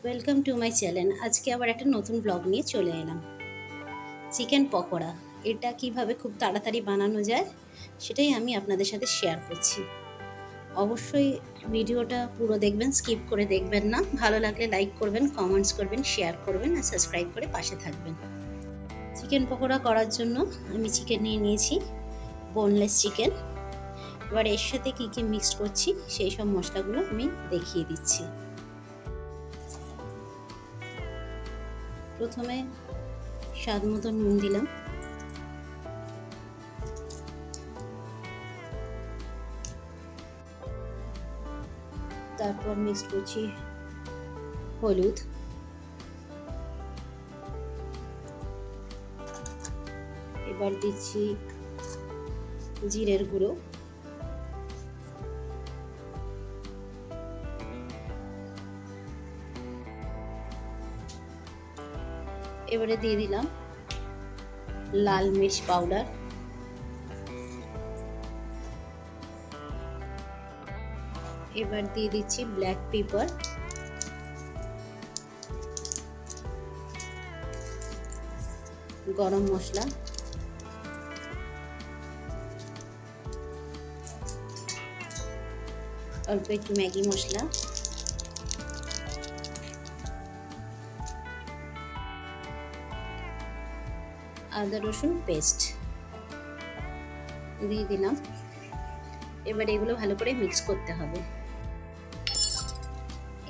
Welcome to my channel. আজকে আবার একটা নতুন ব্লগ নিয়ে চলে এলাম। চিকেন পকোড়া এটা কিভাবে খুব তাড়াতাড়ি বানানো যায় সেটাই আমি আপনাদের সাথে শেয়ার করছি। অবশ্যই ভিডিওটা পুরো দেখবেন, স্কিপ করে দেখবেন না। ভালো লাগলে লাইক করবেন, কমেন্টস করবেন, শেয়ার করবেন আর সাবস্ক্রাইব করে পাশে থাকবেন। চিকেন পকোড়া করার জন্য আমি চিকেন নিয়ে নিয়েছি, বোনলেস চিকেন। এবার এর সাথে কী কী মিক্সড করছি সেই সব মশলাগুলো আমি দেখিয়ে দিচ্ছি। প্রথমে স্বাদ মতো নুন দিলাম, তারপর মিক্স করছি হলুদ, এবার দিচ্ছি জিরের গুঁড়ো, এবারে দিয়ে দিলাম লাল মির্চ পাউডার, এবার দিয়ে দিচ্ছি ব্ল্যাক পেপার, গরম মশলা, অল্প একটু ম্যাগি মশলা, আদা রসুন পেস্ট দিয়ে দিলাম। এবার এগুলো ভালো করে মিক্স করতে হবে।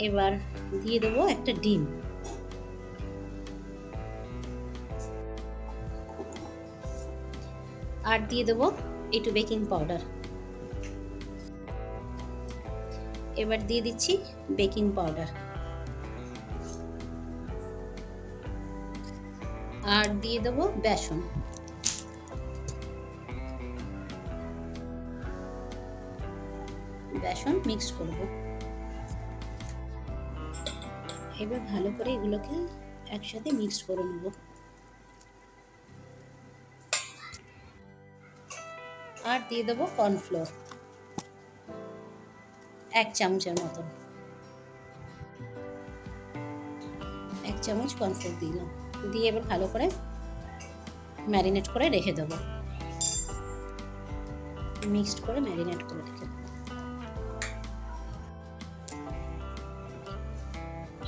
এবার দিয়ে দেবো একটা ডিম, আর দিয়ে দেবো একটু বেকিং পাউডার। এবার দিয়ে দিচ্ছি বেকিং পাউডার, আর দিয়ে দেবো বেসন। বেসন মিক্স করব। এবার ভালো করে এগুলোকে একসাথে মিক্স করে নেব। আর দিয়ে দেবো কর্নফ্লোর 1 চামচের মতন। 1 চামচ কর্নফ্লোর দিলাম, দিয়ে এবার ভালো করে ম্যারিনেট করে রেখে দেবো। মিক্সড করে ম্যারিনেট করে রেখে দেবো।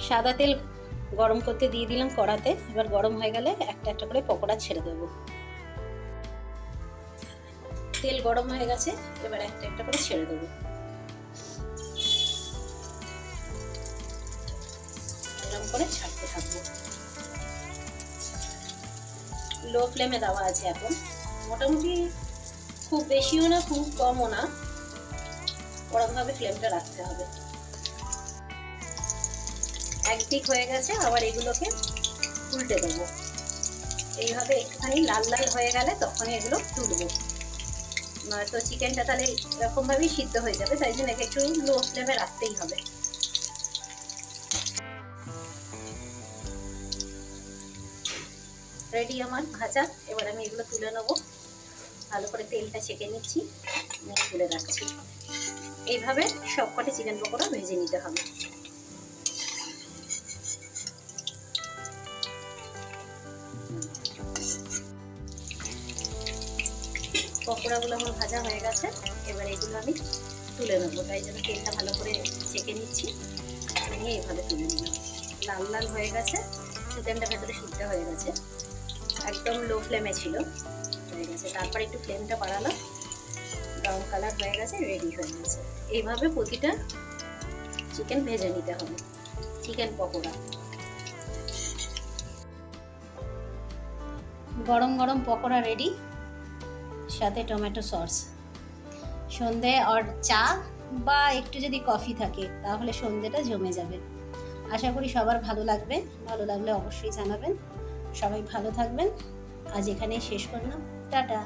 সাদা তেল গরম করতে দিয়ে দিলাম কড়াতে। এবার গরম হয়ে গেলে একটা একটা করে পকোড়া ছেড়ে দেবো। তেল গরম হয়ে গেছে, এবার একটা একটা করে ছেড়ে দেবো। এরকম করে ছাড়তে থাকবো। লো ফ্লেমে দেওয়া আছে এখন, মোটামুটি খুব বেশিও না খুব কমও না, ওরকমভাবে ফ্লেমটা রাখতে হবে। একদিক হয়ে গেছে, আবার এগুলোকে উল্টে দেবো। এইভাবে একটুখানি লাল লাল হয়ে গেলে তখনই এগুলো তুলবো, নয়তো চিকেনটা তাহলে এরকম ভাবেই সিদ্ধ হয়ে যাবে। তাই জন্য একটু লো ফ্লেমে রাখতেই হবে। রেডি আমার ভাজা। এবার আমি এগুলো তুলে নেবো। ভালো করে তেলটা ছেঁকে নিচ্ছি, তুলে রাখছি। এইভাবে সবকটি চিকেন পকোড়া ভেজে নিতে হবে। পকোড়াগুলো আমার ভাজা হয়ে গেছে, এবার এগুলো আমি তুলে নেবো। তাই জন্য তেলটা ভালো করে ছেঁকে নিচ্ছি, নিয়ে এইভাবে তুলে নিলাম। লাল লাল হয়ে গেছে, চিকেনটা ভেতরে সিদ্ধ হয়ে গেছে, একদম লো ফ্লেমে ছিল, হয়ে গেছে। তারপর একটু ফ্লেমটা বাড়ালাম, ব্রাউন কালার হয়ে গেছে, রেডি হয়ে গেছে। এইভাবে প্রতিটা চিকেন ভেজে নিতে হবে। চিকেন পকোড়া গরম গরম পকোড়া রেডি, সাথে টমেটো সস। সন্ধে আর চা বা একটু যদি কফি থাকে তাহলে সন্ধেটা জমে যাবে। আশা করি সবার ভালো লাগবে। ভালো লাগলে অবশ্যই জানাবেন। সবাই ভালো থাকবেন। আজ এখানেই শেষ করলাম। টাটা।